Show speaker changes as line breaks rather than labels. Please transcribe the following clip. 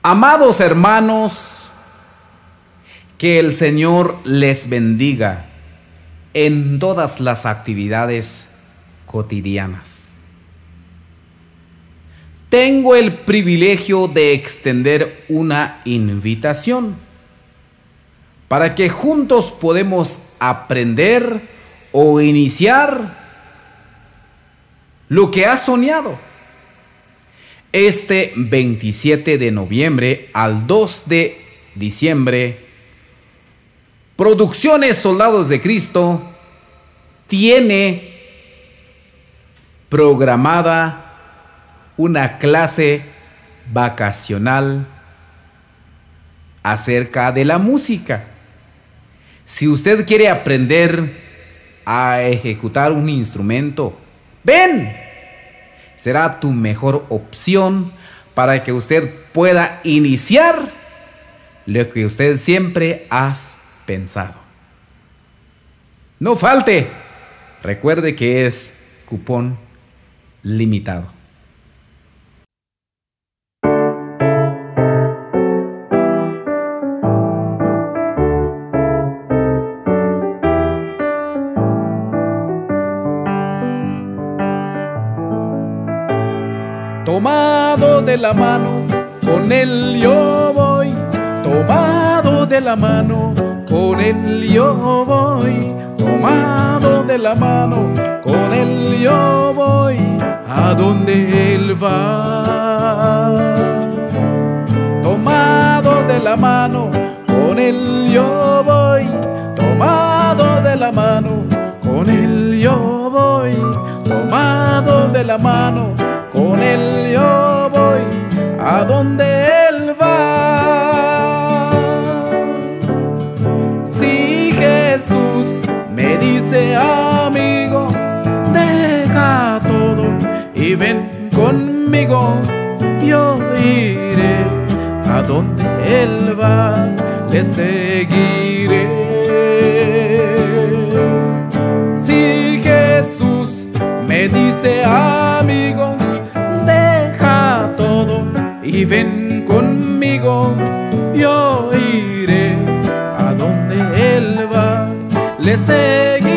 Amados hermanos, que el Señor les bendiga en todas las actividades cotidianas. Tengo el privilegio de extender una invitación para que juntos podemos aprender o iniciar lo que has soñado. Este 27 de noviembre al 2 de diciembre, Producciones Soldados de Cristo tiene programada una clase vacacional acerca de la música. Si usted quiere aprender a ejecutar un instrumento, ven. Será tu mejor opción para que usted pueda iniciar lo que usted siempre has pensado. No falte. Recuerde que es cupón limitado.
Tomado de la mano, con él yo voy. Tomado de la mano, con él yo voy. Tomado de la mano, con él yo voy. A donde él va. Tomado de la mano, con él yo voy. Tomado de la mano, con él yo voy. Tomado de la mano, con él yo voy, a donde él va. Si Jesús me dice, amigo, deja todo y ven conmigo, yo iré a donde él va, le seguiré. Si Jesús me dice, amigo, y ven conmigo, yo iré a donde él va, le seguiré.